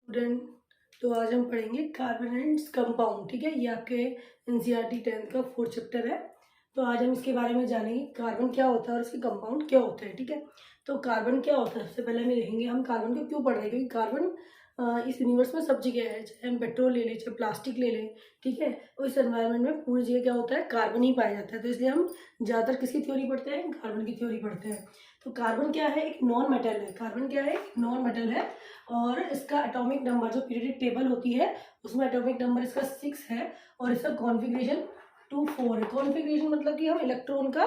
Student, तो आज हम पढ़ेंगे कार्बन एंड कंपाउंड। ठीक है, ये आपके एनसीईआरटी 10th का 4th चैप्टर है। तो आज हम इसके बारे में जानेंगे कार्बन क्या होता है और इसके कंपाउंड क्या होते हैं। ठीक है, तो कार्बन क्या होता है सबसे पहले हमें देखेंगे हम कार्बन को क्यों पढ़ रहे हैं, क्योंकि कार्बन इस यूनिवर्स में सब जगह है। चाहे हम पेट्रोल ले लें, चाहे प्लास्टिक ले लें, ठीक है, और इस एनवायरनमेंट में पूरी जगह क्या होता है, कार्बन ही पाया जाता है। तो इसलिए हम ज़्यादातर किसकी थ्योरी पढ़ते हैं, कार्बन की थ्योरी पढ़ते हैं। तो कार्बन क्या है, एक नॉन मेटल है। कार्बन क्या है, एक नॉन मेटल है और इसका एटॉमिक नंबर जो पीरियोडिक टेबल होती है उसमें एटॉमिक नंबर इसका 6 है और इसका कॉन्फ़िगरेशन 2 4 है। कॉन्फ़िगरेशन मतलब कि हम इलेक्ट्रॉन का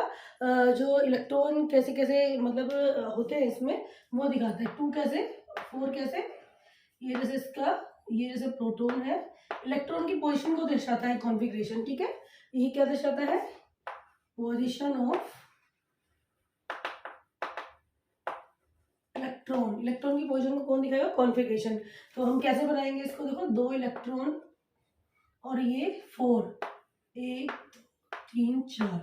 जो इलेक्ट्रॉन कैसे कैसे मतलब होते हैं इसमें वो दिखाते हैं। 2 कैसे, 4 कैसे, ये जैसे इसका, ये जैसे प्रोटॉन है, इलेक्ट्रॉन की पोजीशन को दर्शाता है कॉन्फ़िगरेशन। ठीक है, ये क्या दर्शाता है, पोजीशन ऑफ इलेक्ट्रॉन। इलेक्ट्रॉन की पोजीशन को कौन दिखाएगा, कॉन्फ़िगरेशन। तो हम कैसे बनाएंगे इसको, देखो 2 इलेक्ट्रॉन और ये 4, 1 3 4,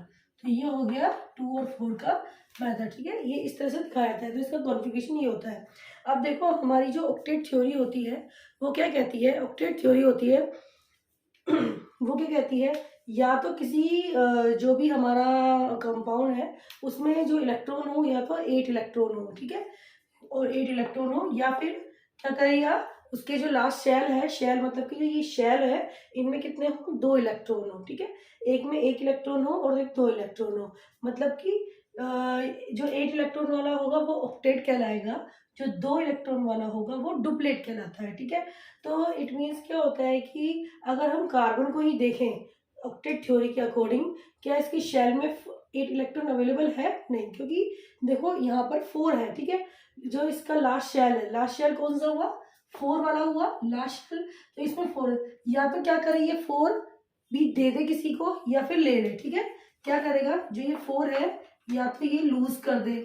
तो ये हो गया 2 और 4 का मेथड। ठीक है, ये इस तरह से दिखाया जाता है। तो इसका कॉन्फ़िगरेशन ये होता है। अब देखो हमारी जो ऑक्टेट थ्योरी होती है वो क्या कहती है, ऑक्टेट थ्योरी होती है वो क्या कहती है, या तो किसी जो भी हमारा कंपाउंड है उसमें जो इलेक्ट्रॉन हो या तो 8 इलेक्ट्रॉन हो, ठीक है, और 8 इलेक्ट्रॉन हो, या फिर क्या करेगा, उसके जो लास्ट शेल है, शेल मतलब कि जो ये शेल है इनमें कितने हो, 2 इलेक्ट्रॉन हो। ठीक है, एक में 1 इलेक्ट्रॉन हो और एक 2 इलेक्ट्रॉन हो। मतलब कि जो 8 इलेक्ट्रॉन वाला होगा वो ऑक्टेट कहलाएगा, जो 2 इलेक्ट्रॉन वाला होगा वो डुप्लेट कहलाता है। ठीक है, तो इट मीन्स क्या होता है कि अगर हम कार्बन को ही देखें ऑक्टेट थ्योरी के अकॉर्डिंग, क्या इसकी शेल में 8 इलेक्ट्रॉन अवेलेबल है, नहीं, क्योंकि देखो यहाँ पर 4 है। ठीक है, जो इसका लास्ट शेल है, लास्ट शेल कौन सा हुआ, 4 वाला हुआ लास्ट शेल, तो इसमें 4 या तो क्या करे, ये 4 भी दे दे किसी को या फिर ले ले। ठीक है, क्या करेगा, जो ये 4 है या तो ये लूज कर दे,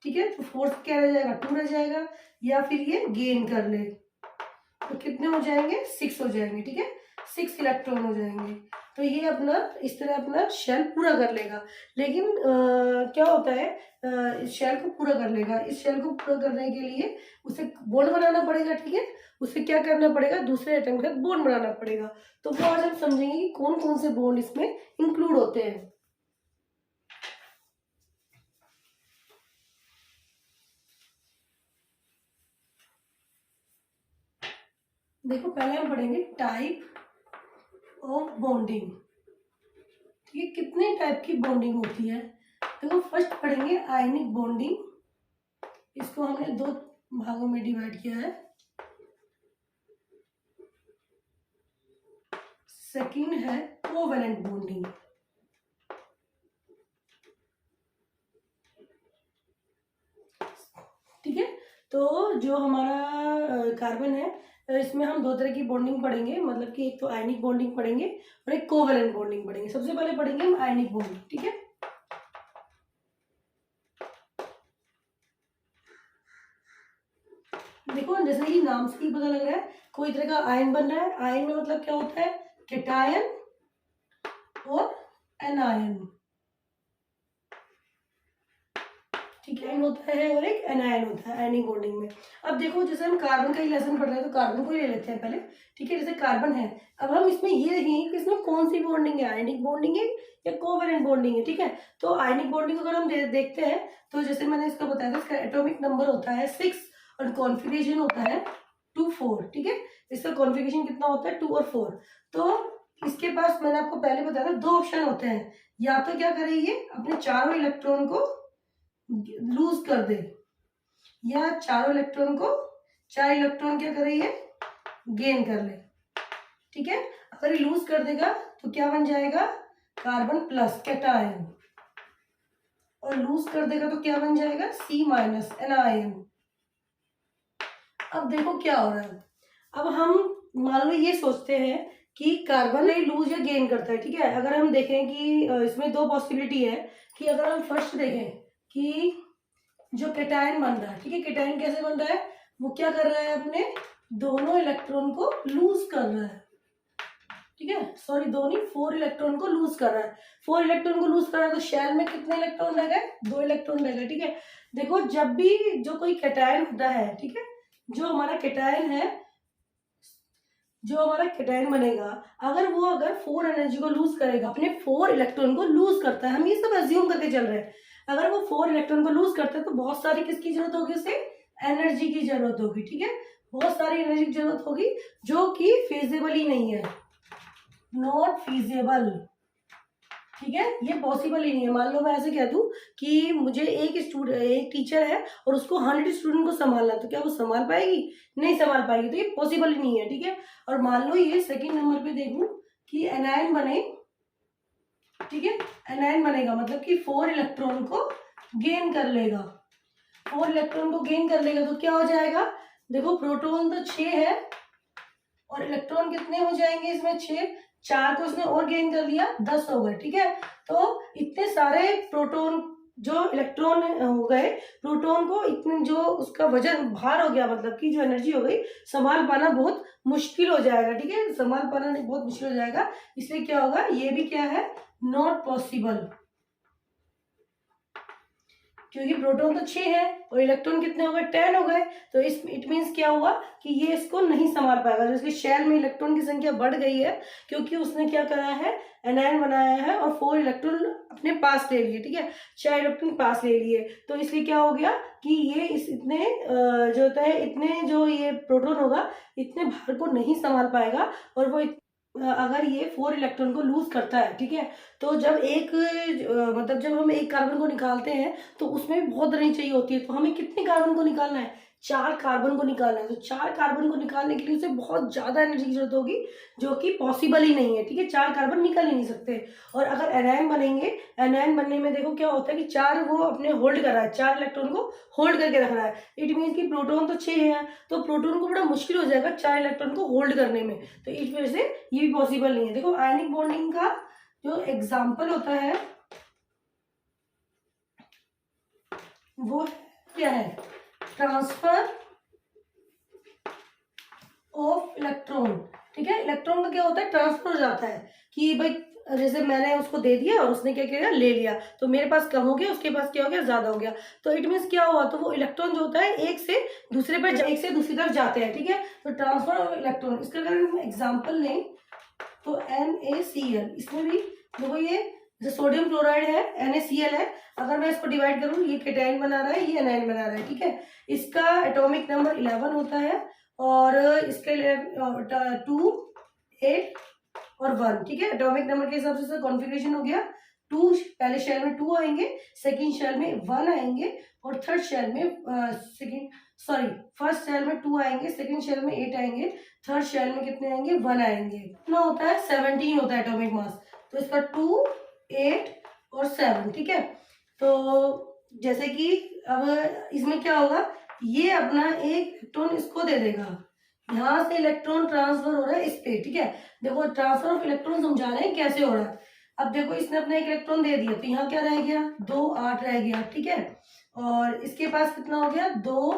ठीक है, तो 4 क्या रह जाएगा, 2 रह जाएगा, या फिर ये गेन कर ले, तो कितने हो जाएंगे, 6 हो जाएंगे। ठीक है, 6 इलेक्ट्रॉन हो जाएंगे। तो ये अपना इस तरह अपना शेल पूरा कर लेगा। लेकिन क्या होता है, इस शेल को पूरा कर लेगा, इस शेल को पूरा करने के लिए उसे बॉन्ड बनाना पड़ेगा। ठीक है, उसे क्या करना पड़ेगा, दूसरे एटम के साथ बॉन्ड बनाना पड़ेगा। तो वो आज हम समझेंगे कि कौन कौन से बॉन्ड इसमें इंक्लूड होते हैं। देखो पहले हम पढ़ेंगे टाइप ऑफ बॉन्डिंग। ठीक है, कितने टाइप की बॉन्डिंग होती है, देखो फर्स्ट पढ़ेंगे आयनिक बॉन्डिंग, इसको हमने 2 भागों में डिवाइड किया है। सेकंड है कोवेलेंट बॉन्डिंग। ठीक है, तो जो हमारा कार्बन है इसमें हम 2 तरह की बॉन्डिंग पढ़ेंगे, मतलब कि एक तो आयनिक बॉन्डिंग पढ़ेंगे और एक कोवेलेंट बॉन्डिंग पढ़ेंगे। सबसे पहले पढ़ेंगे हम आयनिक बॉन्डिंग। ठीक है, देखो जैसे ही नाम से ही पता लग रहा है कोई तरह का आयन बन रहा है। आयन में मतलब क्या होता है, कैटायन और एनायन। ठीक है, होता है और एक एनायन होता है आयनिक बॉन्डिंग में। अब देखो जैसे हम कार्बन का ही लेसन पढ़ रहे हैं तो कार्बन को ही ले लेते हैं पहले। ठीक है, जैसे कार्बन है, अब हम इसमें ये देखेंगे कि इसमें कौन सी बॉन्डिंग है, आयनिक बॉन्डिंग है या कोवेलेंट बॉन्डिंग है। ठीक है, तो आयनिक बॉन्डिंग अगर हम देखते हैं तो जैसे मैंने इसका बताया था, इसका एटॉमिक नंबर होता है 6 और कॉन्फ़िगरेशन होता है 2 4। ठीक है, इसका कॉन्फ़िगरेशन कितना होता है, 2 और 4। तो इसके पास मैंने आपको पहले बताया था 2 ऑप्शन होते हैं, या तो क्या करे ये अपने चारों इलेक्ट्रॉन को लूज कर दे, या चारों इलेक्ट्रॉन को 4 इलेक्ट्रॉन क्या करे, ये गेन कर ले। ठीक है, अगर ये लूज कर देगा तो क्या बन जाएगा, कार्बन प्लस कैटायन, और लूज कर देगा तो क्या बन जाएगा, C माइनस एनायन। अब देखो क्या हो रहा है, अब हम मान लो ये सोचते हैं कि कार्बन ही लूज या गेन करता है। ठीक है, अगर हम देखें कि इसमें 2 पॉसिबिलिटी है कि अगर हम फर्स्ट देखें कि जो कैटायन बन रहा है, ठीक है, कैटायन कैसे बन रहा है, वो क्या कर रहा है, अपने दोनों इलेक्ट्रॉन को लूज कर रहा है। ठीक है, सॉरी, दोनों 4 इलेक्ट्रॉन को लूज कर रहा है। 4 इलेक्ट्रॉन को लूज कर रहा है तो शेल में कितने इलेक्ट्रॉन रह गए, 2 इलेक्ट्रॉन रह गए। ठीक है, देखो जब भी जो कोई कैटायन होता है, ठीक है, जो हमारा कैटायन है जो हमारा कैटायन बनेगा, अगर 4 एनर्जी को लूज करेगा, अपने 4 इलेक्ट्रॉन को लूज करता है, हम ये सब एज्यूम करके चल रहे हैं, अगर वो 4 इलेक्ट्रॉन को लूज करता है तो बहुत सारी किसकी जरूरत होगी, उसे एनर्जी की जरूरत होगी, ठीक है, बहुत सारी एनर्जी की जरूरत होगी, जो कि फिजिबल ही नहीं है, नॉट फिजिबल, ठीक है, ये पॉसिबल ही नहीं है। मान लो मैं ऐसे कह दूं कि मुझे एक टीचर है और उसको 100 स्टूडेंट को संभालना, तो क्या वो संभाल पाएगी, नहीं संभाल पाएगी, तो ये पॉसिबल ही नहीं है, ठीक है। और मान लो ये सेकंड नंबर पे देखूं कि एनायन बने, ठीक है, एनायन बनेगा मतलब कि 4 इलेक्ट्रॉन को गेन कर लेगा, 4 इलेक्ट्रॉन को गेन कर लेगा, तो क्या हो जाएगा, देखो प्रोटॉन तो 6 है और इलेक्ट्रॉन कितने हो जाएंगे इसमें, 6, 4 को उसने और गेन कर लिया, 10 हो गए, ठीक है। तो इतने सारे प्रोटॉन जो इलेक्ट्रॉन हो गए, प्रोटॉन को इतने जो उसका वजन भार हो गया, मतलब कि जो एनर्जी हो गई, संभाल पाना बहुत मुश्किल हो जाएगा, ठीक है, संभाल पाना बहुत मुश्किल हो जाएगा, इसलिए क्या होगा, ये भी क्या है, नॉट पॉसिबल, क्योंकि प्रोटॉन तो 6 है और इलेक्ट्रॉन कितने हो गए, 10 हो गए, तो इस इट मीन्स क्या हुआ कि ये इसको नहीं संभाल पाएगा, जैसे शेल में इलेक्ट्रॉन की संख्या बढ़ गई है क्योंकि उसने क्या करा है, एनायन बनाया है और 4 इलेक्ट्रॉन अपने पास ले लिए, ठीक है, 4 इलेक्ट्रॉन पास ले लिए, तो इसलिए क्या हो गया कि ये इस इतने जो होता है, इतने जो ये प्रोटॉन होगा, इतने भार को नहीं संभाल पाएगा, और वो अगर ये 4 इलेक्ट्रॉन को लूज करता है, ठीक है, तो जब मतलब जब हम एक कार्बन को निकालते हैं तो उसमें भी बहुत एनर्जी चाहिए होती है, तो हमें कितने कार्बन को निकालना है, 4 कार्बन को निकालना है, तो 4 कार्बन को निकालने के लिए उसे बहुत ज्यादा एनर्जी की जरूरत होगी, जो कि पॉसिबल ही नहीं है, ठीक है, 4 कार्बन निकल ही नहीं सकते। और अगर एनायन बनेंगे, एनायन बनने में देखो क्या होता है कि 4 वो अपने होल्ड कर रहा है, 4 इलेक्ट्रॉन को होल्ड करके रख रहा है, इट मीन कि प्रोटॉन तो 6 है, तो प्रोटॉन को बड़ा मुश्किल हो जाएगा 4 इलेक्ट्रॉन को होल्ड करने में, तो इस वजह से ये भी पॉसिबल नहीं है। देखो आयनिक बॉन्डिंग का जो एग्जाम्पल होता है वो क्या है, ट्रांसफर ऑफ इलेक्ट्रॉन, ठीक है, इलेक्ट्रॉन का क्या होता है, ट्रांसफर हो जाता है कि भाई जैसे मैंने उसको दे दिया और उसने क्या किया, ले लिया, तो मेरे पास कम हो गया, उसके पास क्या हो गया, ज्यादा हो गया, तो इट मीन्स क्या हुआ, तो वो इलेक्ट्रॉन जो होता है एक से दूसरे तरफ जाते हैं, ठीक है, तो ट्रांसफर ऑफ इलेक्ट्रॉन, इसका अगर हम एग्जाम्पल लें तो NaCl, इसमें भी देखो ये जो सोडियम क्लोराइड है NaCl है, अगर मैं इसको डिवाइड करूं, ये केटायन बना रहा है, ये एनायन बना रहा है, ठीक है, इसका एटॉमिक नंबर 11 होता है और इसके 2, 8 और 1, ठीक है, एटॉमिक नंबर के हिसाब से कॉन्फ़िगरेशन हो गया, 2 पहले शेल में 2 आएंगे, सेकंड शेल में 1 आएंगे और थर्ड शेल में फर्स्ट शेल में 2 आएंगे, सेकंड शेल में 8 आएंगे, थर्ड शेल में कितने आएंगे, 1 आएंगे, कितना होता है, 17 होता है एटॉमिक मास, तो इसका 2, 8 और 7, ठीक है। तो जैसे कि अब इसमें क्या होगा, ये अपना एक इलेक्ट्रॉन इसको दे देगा, यहाँ से इलेक्ट्रॉन ट्रांसफर हो रहा है इस पे, ठीक है, देखो ट्रांसफर ऑफ इलेक्ट्रॉन समझा रहे हैं कैसे हो रहा है। अब देखो इसने अपना एक इलेक्ट्रॉन दे दिया, तो यहाँ क्या रह गया, 2, 8 रह गया, ठीक है, और इसके पास कितना हो गया, 2,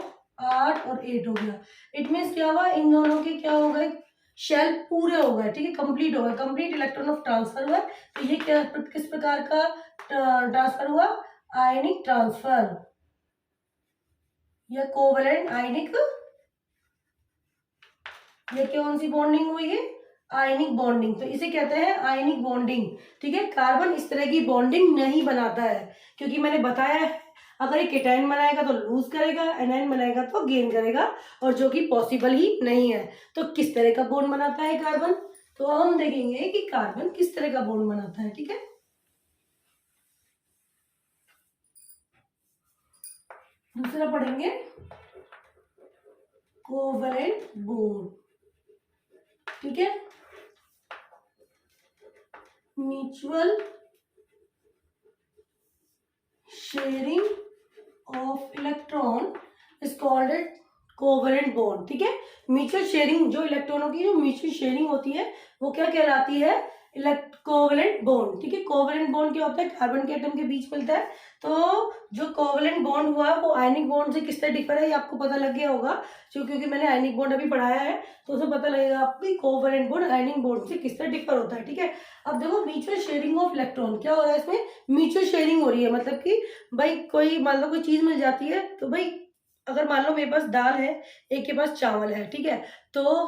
8 और 8 हो गया, इट मीन्स क्या हुआ, इन दोनों के क्या हो गए, शेल पूरे हो गए, ठीक है, कंप्लीट हो गए, कंप्लीट इलेक्ट्रॉन ऑफ ट्रांसफर हुआ, तो ये क्या किस प्रकार का ट्रांसफर हुआ, आयनिक ट्रांसफर या कोवलेंट आयनिक, ये कौन सी बॉन्डिंग हुई है, आयनिक बॉन्डिंग, तो इसे कहते हैं आयनिक बॉन्डिंग, ठीक है। कार्बन इस तरह की बॉन्डिंग नहीं बनाता है, क्योंकि मैंने बताया है अगर ये केटायन बनाएगा तो लूज करेगा, एनायन बनाएगा तो गेन करेगा, और जो कि पॉसिबल ही नहीं है। तो किस तरह का बॉन्ड बनाता है कार्बन, तो हम देखेंगे कि कार्बन किस तरह का बॉन्ड बनाता है, ठीक है। दूसरा पढ़ेंगे कोवलेंट बॉन्ड, ठीक है, mutual sharing of electron is called it covalent bond, ठीक है। म्यूचुअल शेयरिंग, जो इलेक्ट्रॉनों की जो म्यूचुअल शेयरिंग होती है वो क्या कहलाती है, कोवलेंट बॉन्ड, ठीक है। कोवलेंट बॉन्ड क्या होता है, कार्बन के एटम के बीच मिलता है, तो जो कोवलेंट बॉन्ड हुआ वो आयनिक बॉन्ड से किस तरह डिफर है, ये आपको पता लग गया होगा, क्योंकि मैंने आयनिक बॉन्ड अभी पढ़ाया है, तो उसे पता लगेगा आपको कोवलेंट बॉन्ड आयनिक बॉन्ड से किस तरह डिफर होता है, ठीक है। अब देखो म्यूचुअल शेयरिंग ऑफ इलेक्ट्रॉन क्या हो रहा है, इसमें म्यूचुअल शेयरिंग हो रही है, मतलब कि भाई कोई मान लो कोई चीज मिल जाती है, तो भाई अगर मान लो मेरे पास दाल है, एक के पास चावल है, ठीक है, तो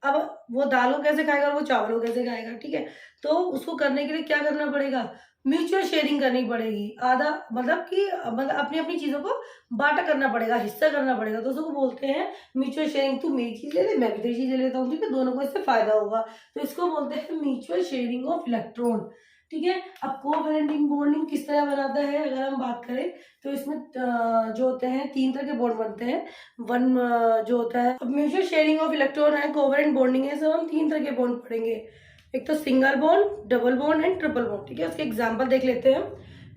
अब वो दाल को कैसे खाएगा और वो चावल को कैसे खाएगा, ठीक है। तो उसको करने के लिए क्या करना पड़ेगा, म्यूचुअल शेयरिंग करनी पड़ेगी। आधा मतलब कि मतलब अपनी अपनी चीजों को बांटा करना पड़ेगा, हिस्सा करना पड़ेगा। तो उसको बोलते हैं म्यूचुअल शेयरिंग। तू मेरी चीज ले ले, मैं भी तेरी चीज ले लेता हूँ, ठीक है, दोनों को इससे फायदा होगा। तो इसको बोलते हैं म्यूचुअल शेयरिंग ऑफ इलेक्ट्रॉन, ठीक है। अब कोवैलेंट बॉन्डिंग किस तरह बनाता है अगर हम बात करें, तो इसमें जो होते हैं 3 तरह के बॉन्ड बनते हैं। वन जो होता है, अब म्यूचुअल शेयरिंग ऑफ इलेक्ट्रॉन है, कोवैलेंट बॉन्डिंग है, सब हम 3 तरह के बॉन्ड पढ़ेंगे। एक तो single bond, double bond and triple bond, ठीक है। उसके एग्जांपल देख लेते हैं।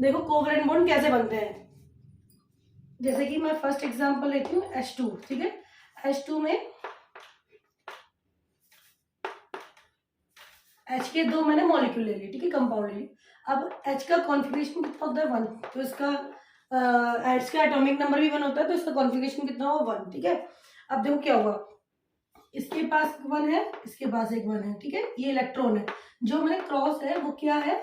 देखो कोवैलेंट बॉन्ड कैसे बनते हैं। जैसे कि मैं फर्स्ट एग्जांपल लेती हूँ H2, ठीक है। H2 में H के 2 मैंने मॉलिक्यूल ले ली, ठीक है, कंपाउंड ले ली। अब H का कॉन्फिगरेशन कितना होता है 1, तो इसका H का एटॉमिक नंबर भी 1 होता है, तो इसका कॉन्फिगरेशन कितना होगा 1, ठीक है। अब देखो क्या हुआ, इसके पास 1 है, इसके पास एक 1 है, ठीक है। ये इलेक्ट्रॉन है, जो मैंने क्रॉस है वो क्या है,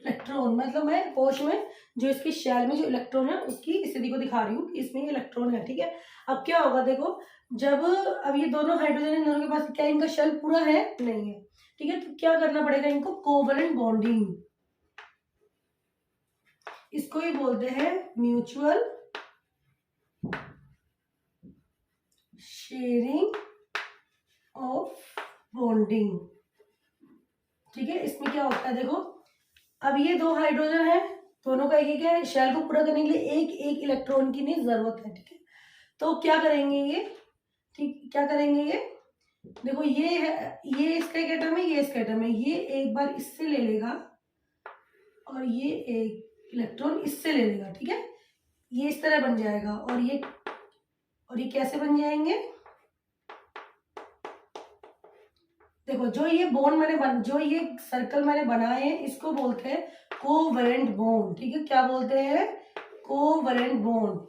इलेक्ट्रॉन। मतलब मैं कोश में जो इसके शेल में जो इलेक्ट्रॉन है उसकी स्थिति को दिखा रही हूँ कि इसमें ये इलेक्ट्रॉन है, ठीक है। अब क्या होगा देखो, जब अब ये दोनों हाइड्रोजन इन दोनों के पास क्या इनका शेल पूरा है, नहीं है, ठीक है। तो क्या करना पड़ेगा इनको, कोवैलेंट बॉन्डिंग। इसको ही बोलते हैं म्यूचुअल शेयरिंग ऑफ बॉन्डिंग, ठीक है। इसमें क्या होता है देखो, अब ये 2 हाइड्रोजन है, दोनों का एक है, शेल को पूरा करने के लिए एक एक इलेक्ट्रॉन की नहीं जरूरत है, ठीक है। तो क्या करेंगे ये, ठीक, क्या करेंगे ये, देखो ये है, ये इसका एक एटम है, ये इसका एटम है, ये एक बार इससे ले लेगा और ये एक इलेक्ट्रॉन इससे ले लेगा, ठीक है। ये इस तरह बन जाएगा और ये कैसे बन जाएंगे, देखो जो ये बॉन्ड जो ये सर्कल मैंने बनाए हैं इसको बोलते हैं कोवैलेंट बॉन्ड, ठीक है। क्या बोलते हैं, कोवैलेंट बॉन्ड।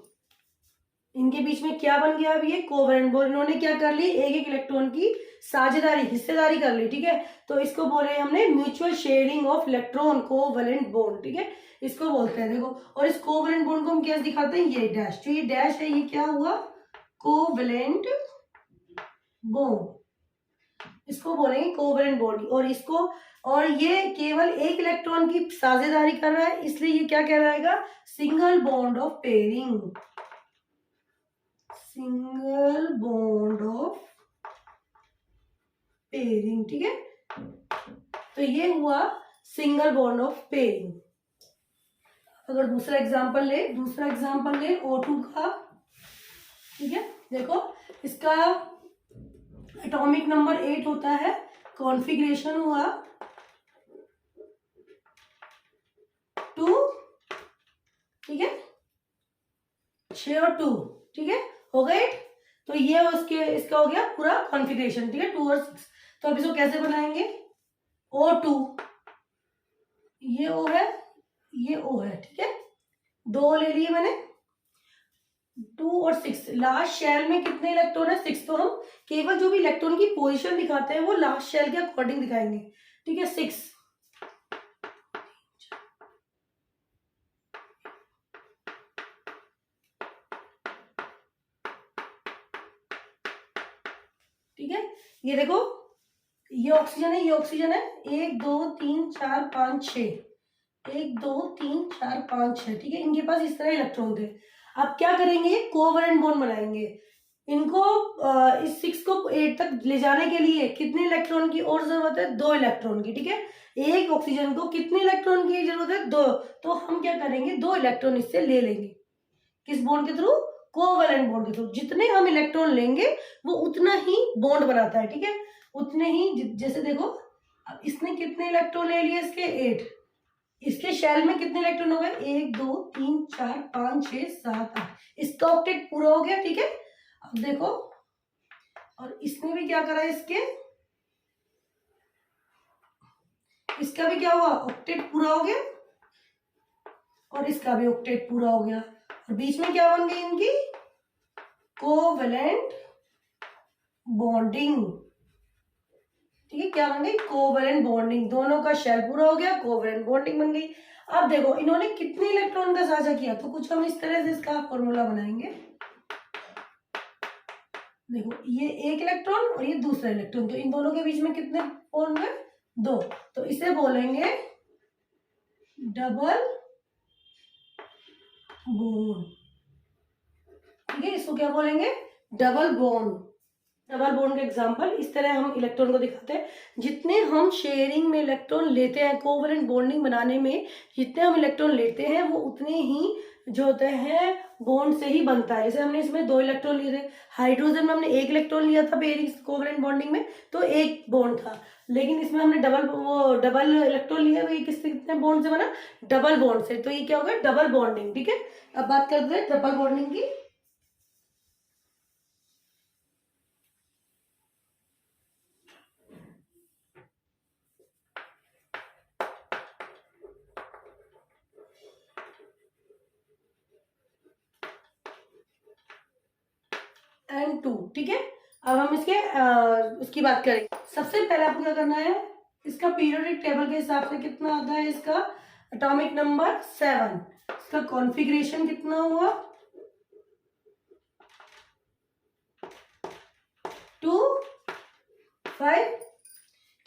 इनके बीच में क्या बन गया, अब ये कोवैलेंट बॉन्ड, इन्होंने क्या कर ली, एक एक इलेक्ट्रॉन की साझेदारी, हिस्सेदारी कर ली, ठीक है। तो इसको बोले हमने mutual sharing of electron, covalent bond, ठीक है, इसको बोलते हैं। देखो, और इस कोवैलेंट बॉन्ड को हम कैसे दिखाते हैं, ये डैश, जो ये डैश है ये क्या हुआ, कोवैलेंट बॉन्ड, इसको बोलेंगे कोवैलेंट बॉन्ड। और ये केवल एक इलेक्ट्रॉन की साझेदारी कर रहा है, इसलिए ये क्या कहलाएगा, single bond of pairing, single bond of pairing, ठीक है। तो ये हुआ सिंगल बॉन्ड ऑफ पेयरिंग। अगर दूसरा एग्जांपल ले O2 का, ठीक है। देखो इसका एटॉमिक नंबर 8 होता है, कॉन्फ़िगरेशन हुआ 2, ठीक है, 6 और 2, ठीक है, हो गए। तो ये इसका हो गया पूरा कॉन्फ़िगरेशन, ठीक है, 2 और 6। तो अब इसको कैसे बनाएंगे, O2, ये O है, ये O है, ठीक है, 2 ले लिए मैंने, 2 और 6। लास्ट शेल में कितने इलेक्ट्रॉन है, 6। तो हम केवल जो भी इलेक्ट्रॉन की पोजीशन दिखाते हैं वो लास्ट शेल के अकॉर्डिंग दिखाएंगे, ठीक है, 6। ठीक है, ये देखो, ये ऑक्सीजन है, ये ऑक्सीजन है, 1 2 3 4 5 6, 1 2 3 4 5 6, ठीक है। इनके पास इस तरह इलेक्ट्रॉन थे। अब क्या करेंगे, कोवैलेंट बॉन्ड बनाएंगे। इनको इस 6 को 8 तक ले जाने के लिए कितने इलेक्ट्रॉन की और जरूरत है, 2 इलेक्ट्रॉन की, ठीक है। एक ऑक्सीजन को कितने इलेक्ट्रॉन की जरूरत है, 2। तो हम क्या करेंगे, 2 इलेक्ट्रॉन इससे ले लेंगे, किस बॉन्ड के थ्रू, कोवैलेंट बॉन्ड के थ्रू। जितने हम इलेक्ट्रॉन लेंगे वो उतना ही बॉन्ड बनाता है, ठीक है, उतने ही। जैसे देखो, अब इसने कितने इलेक्ट्रॉन ले लिए, इसके 8, इसके शेल में कितने इलेक्ट्रॉन हो गए, 1 2 3 4 5 6 7 8, इसका ऑक्टेट पूरा हो गया, ठीक है। अब देखो, और इसने भी क्या करा, इसका भी क्या हुआ, ऑक्टेट पूरा हो गया, और इसका भी ऑक्टेट पूरा हो गया। और बीच में क्या बन गई इनकी, कोवैलेंट बॉन्डिंग, ठीक है, क्या बन गई, कोवैलेंट बॉन्डिंग। दोनों का शेल पूरा हो गया, कोवैलेंट बॉन्डिंग बन गई। अब देखो इन्होंने कितने इलेक्ट्रॉन का साझा किया, तो कुछ हम इस तरह से इसका फॉर्मूला बनाएंगे। देखो ये एक इलेक्ट्रॉन और ये दूसरा इलेक्ट्रॉन, तो इन दोनों के बीच में कितने बॉन्ड है? 2। तो इसे बोलेंगे डबल बॉन्ड। ठीक है, इसको क्या बोलेंगे? Double bond. डबल बॉन्ड का एग्जांपल इस तरह हम इलेक्ट्रॉन को दिखाते हैं। जितने हम शेयरिंग में इलेक्ट्रॉन लेते हैं, कोवलेंट बॉन्डिंग बनाने में जितने हम इलेक्ट्रॉन लेते हैं वो उतने ही जो होते हैं बॉन्ड से ही बनता है। जैसे हमने इसमें 2 इलेक्ट्रॉन लिए थे, हाइड्रोजन में हमने 1 इलेक्ट्रॉन लिया था पेयरिंग कोवलेंट बॉन्डिंग में, तो 1 बॉन्ड था। लेकिन इसमें हमने डबल इलेक्ट्रॉन लिया, तो ये कितने बॉन्ड से बना? डबल बॉन्ड से। तो ये क्या होगा? Double bonding. ठीक है, अब बात करते हैं ट्रिपल बॉन्डिंग की। N2। ठीक है, अब हम इसके उसकी बात करेंगे। सबसे पहले आपको क्या करना है? इसका पीरियोडिक टेबल के हिसाब से कितना आता है? इसका एटॉमिक नंबर 7। इसका कॉन्फ़िगरेशन कितना हुआ? 2 5।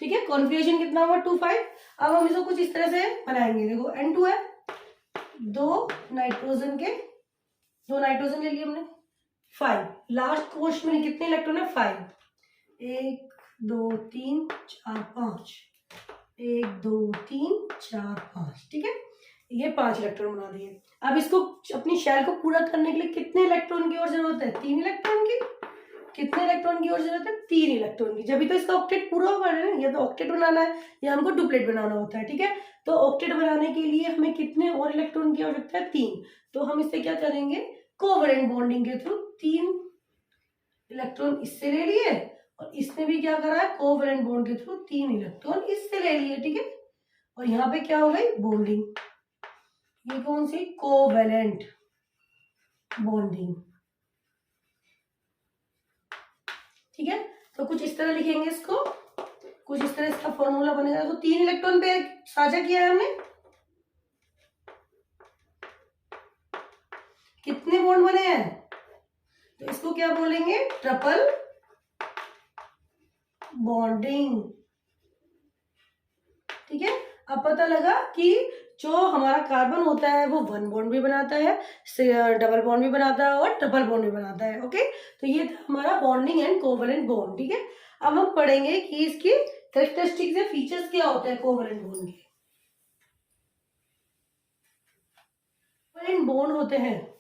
ठीक है, कॉन्फ़िगरेशन कितना हुआ? 2 5। अब हम इसको कुछ इस तरह से बनाएंगे। देखो N2 है, 2 नाइट्रोजन ले लिए हमने, 5। लास्ट क्वेश्चन में कितने इलेक्ट्रॉन है? 5। 1 2 3 4 5, 1 2 3 4 5। ठीक है, ये 5 इलेक्ट्रॉन बना दिए। अब इसको अपनी शेल को पूरा करने के लिए कितने इलेक्ट्रॉन की और जरूरत है? 3 इलेक्ट्रॉन की। कितने इलेक्ट्रॉन की और जरूरत है? 3 इलेक्ट्रॉन की। जब तो इसका ऑक्टेट पूरा होगा ना, या तो ऑक्टेट बनाना है या हमको डुप्लेट बनाना होता है। ठीक है, तो ऑक्टेट बनाने के लिए हमें कितने और इलेक्ट्रॉन की आवश्यकता है? 3। तो हम इससे क्या करेंगे? कोवलेंट बॉन्डिंग के थ्रू 3 इलेक्ट्रॉन इससे ले लिए, और इसने भी क्या करा है? कोवलेंट बॉन्ड के थ्रू 3 इलेक्ट्रॉन इससे ले लिए। ठीक है, और यहाँ पे क्या हो गई? बॉन्डिंग। ये कौन सी? Covalent bonding. ठीक है, तो कुछ इस तरह लिखेंगे इसको, कुछ इस तरह इसका फॉर्मूला बनेगा। तो 3 इलेक्ट्रॉन पे साझा किया है हमने, कितने बॉन्ड बने हैं? तो इसको क्या बोलेंगे? Triple bonding. ठीक है, अब पता लगा कि जो हमारा कार्बन होता है वो 1 बॉन्ड भी बनाता है, डबल बॉन्ड भी बनाता है और ट्रिपल बॉन्ड भी बनाता है। ओके, तो ये था हमारा बॉन्डिंग एंड कोवलेंट बॉन्ड। ठीक है, अब हम पढ़ेंगे कि इसकी कैरेक्टरिस्टिक्स या फीचर्स क्या होते हैं कोवलेंट बॉन्ड के। कोवलेंट बॉन्ड होते हैं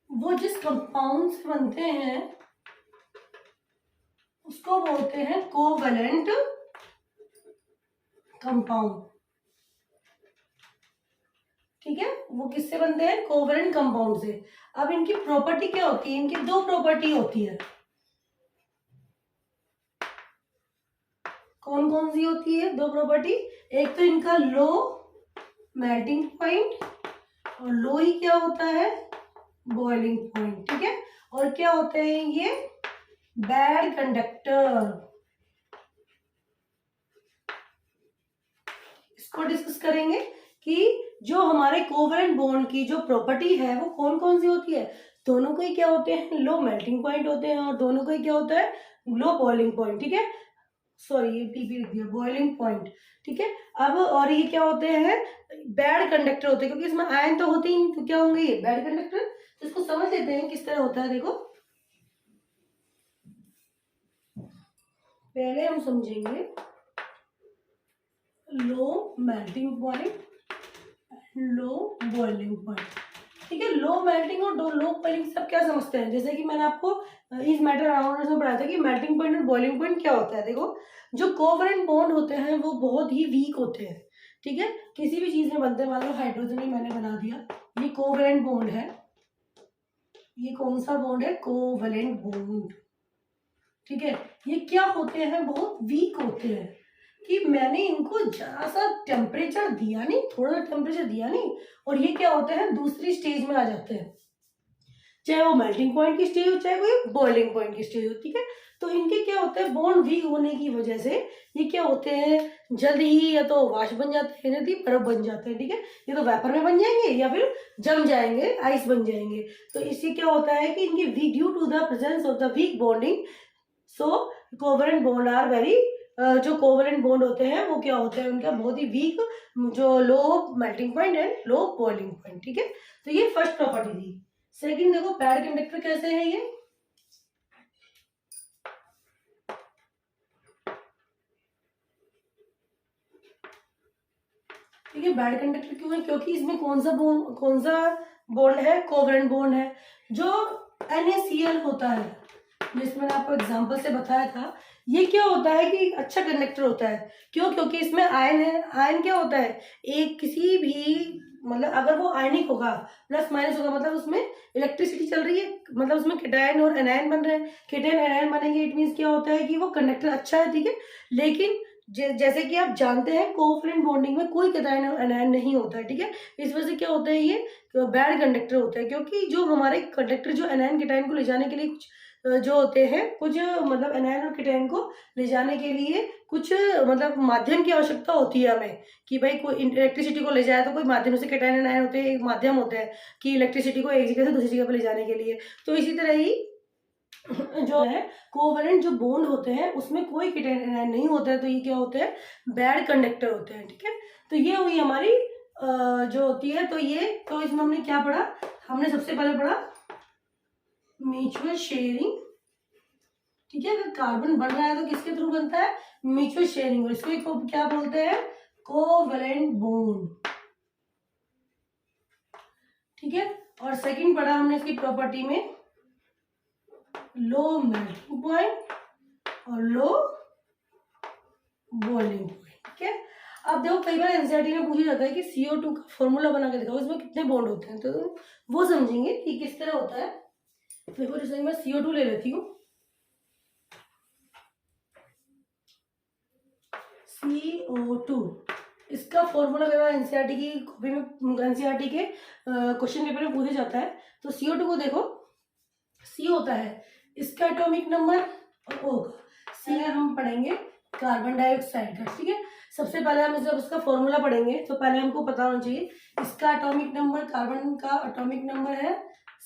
वो जिस कंपाउंड से बनते हैं उसको बोलते हैं कोवलेंट कंपाउंड। ठीक है, वो किससे बनते हैं? कोवलेंट कंपाउंड से। अब इनकी प्रॉपर्टी क्या होती है? इनकी 2 प्रॉपर्टी होती है। कौन कौन सी होती है 2 प्रॉपर्टी? एक तो इनका लो मेल्टिंग पॉइंट, और लो ही क्या होता है? Boiling point. ठीक है, और क्या होते हैं ये? Bad conductor. इसको डिस्कस करेंगे कि जो हमारे कोवलेंट बॉन्ड की जो प्रॉपर्टी है वो कौन कौन सी होती है। दोनों को ही क्या होते हैं? लो मेल्टिंग पॉइंट होते हैं, और दोनों को ही क्या होता है? Low boiling point. ठीक है, सॉरी ये टीपी लिख दिया, बॉइलिंग पॉइंट। ठीक है, अब और ये क्या होते हैं? बैड कंडक्टर होते हैं, क्योंकि इसमें आयन तो होते ही नहीं, तो क्या होंगे ये? Bad conductor. तो इसको समझ लेते हैं किस तरह होता है। देखो पहले हम समझेंगे low melting point, low boiling point. ठीक है, लो मेल्टिंग और लो बॉइलिंग सब क्या समझते हैं? जैसे कि मैंने आपको इस मैटर अराउंड में पढ़ाया था कि मेल्टिंग पॉइंट और बॉइलिंग पॉइंट क्या होता है। देखो जो कोवलेंट बॉन्ड होते हैं वो बहुत ही वीक होते हैं। ठीक है, किसी भी चीज में बनते हैं, मान लो हाइड्रोजन ही मैंने बना दिया, ये कोवलेंट बॉन्ड है। ये कौन सा बॉन्ड है? Covalent bond. ठीक है, ये क्या होते हैं? बहुत वीक होते हैं, कि मैंने इनको जरा सा टेम्परेचर दिया नहीं, थोड़ा सा टेम्परेचर दिया नहीं, और ये क्या होते हैं? दूसरी स्टेज में आ जाते हैं। चाहे वो मेल्टिंग पॉइंट की स्टेज हो चाहे वो बॉइलिंग पॉइंट की स्टेज हो, ठीक है। तो इनके क्या होता है, बॉन्ड वीक होने की वजह से ये क्या होते हैं, जल्द ही या तो वाष्प बन जाते हैं, यदि बर्फ बन जाते हैं, ठीक है। ये तो वेपर में बन जाएंगे या फिर जम जाएंगे, आइस बन जाएंगे। तो इससे क्या होता है कि इनकी weak, due to the presence of the weak bonding, so covalent bond are very, जो कोवलेंट बॉन्ड होते हैं वो क्या होते हैं, उनका बहुत ही वीक, जो low melting point and low boiling point, ठीक है। तो ये फर्स्ट प्रॉपर्टी थी। सेकंड देखो पैड कंडक्टर कैसे है ये, ठीक है। बैड कंडक्टर क्यों है, क्योंकि इसमें कौन सा बॉन्ड है, कोवलेंट बॉन्ड है। जो NaCl होता है, जिसमें मैंने आपको एग्जांपल से बताया था, ये क्या होता है कि अच्छा कंडक्टर होता है। क्यों, क्योंकि इसमें आयन है। आयन क्या होता है, एक किसी भी, मतलब अगर वो आयनिक होगा, प्लस माइनस होगा, मतलब उसमें इलेक्ट्रिसिटी चल रही है, मतलब उसमें केटायन और एनायन बन रहे हैं। केटायन एनायन बनेंगे, इट मीन्स क्या होता है कि वो कंडक्टर अच्छा है, ठीक है। लेकिन जैसे कि आप जानते हैं कोवलेंट बॉन्डिंग में कोई केटायन और एनायन नहीं होता है, ठीक है। इस वजह से क्या होता है, ये बैड कंडक्टर होता है। क्योंकि जो हमारे कंडक्टर जो एनायन केटायन को ले जाने के लिए कुछ जो होते हैं, कुछ मतलब एनायन और केटायन को ले जाने के लिए कुछ मतलब माध्यम की आवश्यकता होती है हमें, कि भाई कोई इलेक्ट्रिसिटी को ले जाए तो कोई माध्यम से, केटायन एनायन होते हैं, एक माध्यम होता है कि इलेक्ट्रिसिटी को एक जगह से दूसरी जगह पर ले जाने के लिए। तो इसी तरह ही जो है कोवलेंट जो बॉन्ड होते हैं उसमें कोई केटायन एनायन नहीं होता है, तो ये क्या होते हैं, बैड कंडक्टर होते हैं, ठीक है। तो ये हुई हमारी जो होती है। तो ये, तो इसमें हमने क्या पढ़ा, हमने सबसे पहले पढ़ा म्यूचुअल शेयरिंग, ठीक है। अगर कार्बन बन रहा है तो किसके थ्रू बनता है, म्यूचुअल शेयरिंग, और इसको क्या बोलते हैं, कोवलेंट बॉन्ड, ठीक है। और सेकंड पढ़ा हमने इसकी प्रॉपर्टी में लो मेल्टिंग पॉइंट और लो बॉइलिंग पॉइंट, ठीक है। अब देखो कई बार एनसीईआरटी में पूछा जाता है कि CO2 का फॉर्मूला बना के दिखाओ, इसमें कितने बॉन्ड होते हैं, तो वो समझेंगे कि किस तरह होता है। देखो जैसे मैं CO2 ले लेती हूँ, CO2, इसका फॉर्मूला कई बार एनसीईआरटी की कॉपी में, एनसीईआरटी के क्वेश्चन पेपर में पूछा जाता है। तो CO2 को देखो, C होता है इसका एटॉमिक नंबर और O का। C हम पढ़ेंगे कार्बन डाइऑक्साइड का, ठीक है। सबसे पहले हम जब उसका फॉर्मूला पढ़ेंगे तो पहले हमको पता होना चाहिए इसका एटॉमिक नंबर, कार्बन का एटॉमिक नंबर है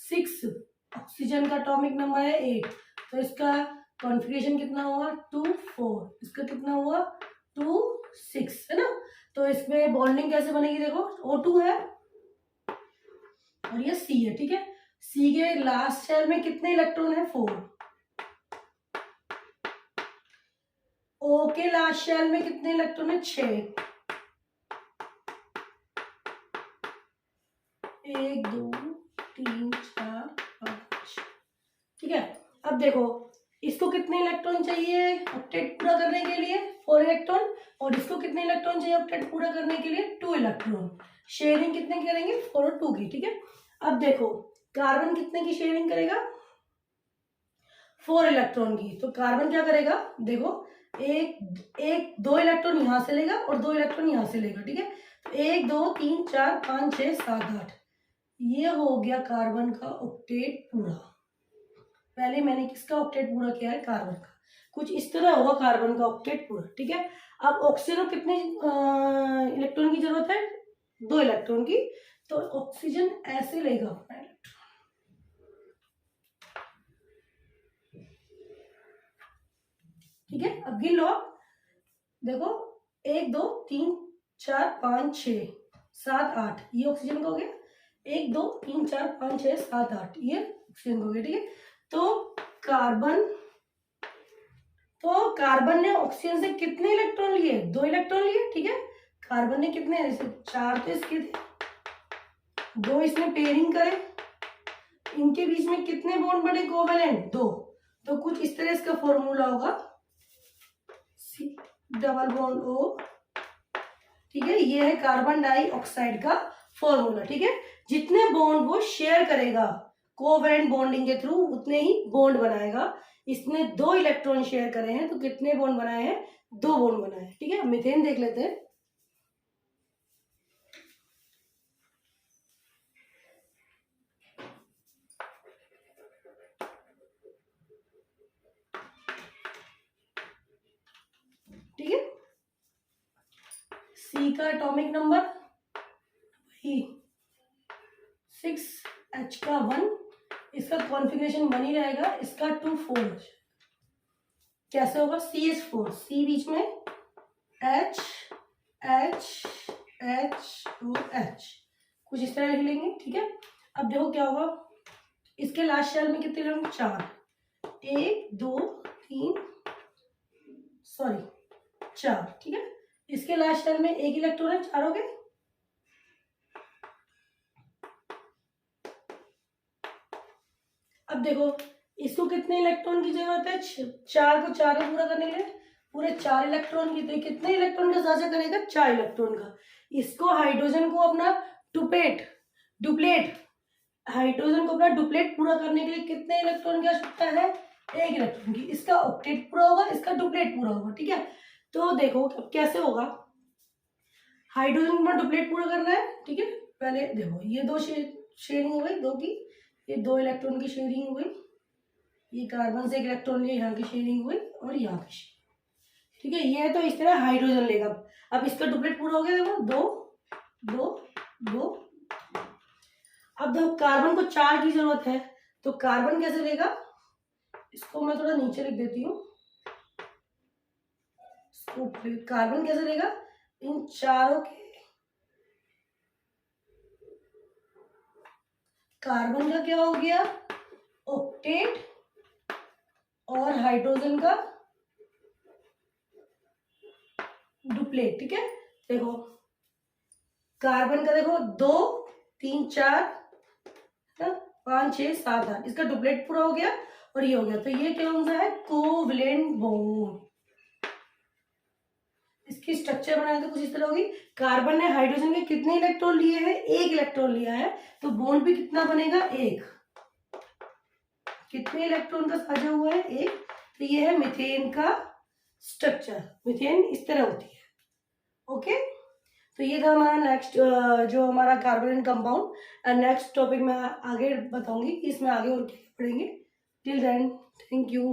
6, ऑक्सीजन का एटॉमिक नंबर है 8, तो इसका कॉन्फिगरेशन कितना हुआ 2 4, इसका कितना हुआ 2 6, है ना। तो इसमें बॉन्डिंग कैसे बनेगी, देखो O2 है और ये C है, ठीक है। C के लास्ट शेल में कितने इलेक्ट्रॉन है 4, O के लास्ट शेल में कितने इलेक्ट्रॉन है 6, 1 2 3 4 5, ठीक है। अब देखो इसको कितने इलेक्ट्रॉन चाहिए ऑक्टेट पूरा करने के लिए, 4 इलेक्ट्रॉन, और इसको कितने इलेक्ट्रॉन चाहिए ऑक्टेट पूरा करने के लिए, 2 इलेक्ट्रॉन। शेयरिंग कितने करेंगे 4 और 2 की, ठीक है। अब देखो कार्बन कितने की शेयरिंग करेगा 4 इलेक्ट्रॉन की। तो कार्बन क्या करेगा, देखो एक 2 इलेक्ट्रॉन यहां से लेगा और 2 इलेक्ट्रॉन यहां से लेगा, ठीक है। तो 1 2 3 4 5 6 7 8, ये हो गया कार्बन का ऑक्टेट पूरा। पहले मैंने किसका ऑक्टेट पूरा किया है, कार्बन का। कुछ इस तरह होगा कार्बन का ऑक्टेट पूरा, ठीक है। अब ऑक्सीजन को कितने इलेक्ट्रॉन की जरूरत है, 2 इलेक्ट्रॉन की। तो ऑक्सीजन ऐसे लेगा अपना इलेक्ट्रॉन, ठीक है। अब गिन लो, देखो 1 2 3 4 5 6 7 8, ये ऑक्सीजन का हो गया। 1 2 3 4 5 6 7 8, ये ऑक्सीजन का हो गया, ठीक है। तो कार्बन ने ऑक्सीजन से कितने इलेक्ट्रॉन लिए, 2 इलेक्ट्रॉन लिए, ठीक है। कार्बन ने कितने, जैसे 4 तो इसके थे, 2 इसमें पेयरिंग करे, इनके बीच में कितने बॉन्ड बने कोवेलेंट 2। तो कुछ इस तरह इसका फॉर्मूला होगा C डबल बॉन्ड O, ठीक है। ये है कार्बन डाइऑक्साइड का फॉर्मूला, ठीक है। जितने बॉन्ड वो शेयर करेगा कोवेलेंट बॉन्डिंग के थ्रू उतने ही बॉन्ड बनाएगा। इसने 2 इलेक्ट्रॉन शेयर करे हैं तो कितने बॉन्ड बनाए हैं, 2 बॉन्ड बनाए हैं, ठीक है। मीथेन देख लेते हैं। C का एटॉमिक नंबर वही 6, H का 1, इसका कॉन्फ़िगरेशन 1 ही रहेगा, इसका 2 4। कैसे होगा? CH4, C बीच में, H H H और H, कुछ इस तरह लिख लेंगे, ठीक है। अब देखो क्या होगा, इसके लास्ट शेल में कितने इलेक्ट्रॉन? 4, 1 2 3 सॉरी 4, ठीक है। इसके लास्ट शेल में एक इलेक्ट्रॉन है, 4 हो गए। अब देखो इसको कितने इलेक्ट्रॉन की जरूरत है? 4 को 4 में पूरा करने के लिए पूरे 4 इलेक्ट्रॉन की। तो कितने इलेक्ट्रॉन का साझा करेगा? 4 इलेक्ट्रॉन का। इसको हाइड्रोजन को अपना डुप्लेट हाइड्रोजन को अपना डुप्लेट पूरा करने के लिए कितने इलेक्ट्रॉन की आवश्यकता है? 1 इलेक्ट्रॉन की। इसका ऑक्टेट पूरा होगा, इसका डुप्लेट पूरा होगा, ठीक है। तो देखो अब कैसे होगा, हाइड्रोजन को अपना डुप्लेट पूरा करना है, ठीक है। पहले देखो ये दो शेयरिंग हो गई, दो की, ये 2 इलेक्ट्रॉन की शेयरिंग हो गई, ये कार्बन से 1 इलेक्ट्रॉन लिया, यहाँ की शेयरिंग हुई और यहाँ की शेयरिंग, ठीक है। ये तो इस तरह हाइड्रोजन लेगा। अब इसका डुप्लेट पूरा हो गया, देखो 2 2 2। अब देखो कार्बन को 4 की जरूरत है, तो कार्बन कैसे लेगा? इसको मैं थोड़ा नीचे लिख देती हूँ। कार्बन कैसे लेगा? इन चारों के कार्बन का क्या हो गया? ऑक्टेट, और हाइड्रोजन का डुप्लेट, ठीक है। देखो कार्बन का देखो 2 3 4 5 6 7 8, इसका डुप्लेट पूरा हो गया और ये हो गया। तो ये कौन सा है? Covalent bond. इसकी स्ट्रक्चर बनाए तो कुछ इस तरह होगी। कार्बन ने हाइड्रोजन के कितने इलेक्ट्रॉन लिए हैं? 1 इलेक्ट्रॉन लिया है, तो बॉन्ड भी कितना बनेगा? 1। कितने इलेक्ट्रॉन का साझा हुआ है? 1। तो ये है मीथेन का स्ट्रक्चर। मीथेन इस तरह होती है, ओके। तो ये था हमारा नेक्स्ट जो हमारा कार्बन कंपाउंड। नेक्स्ट टॉपिक में आगे बताऊंगी कि इसमें आगे और क्या पढ़ेंगे। Till then thank you.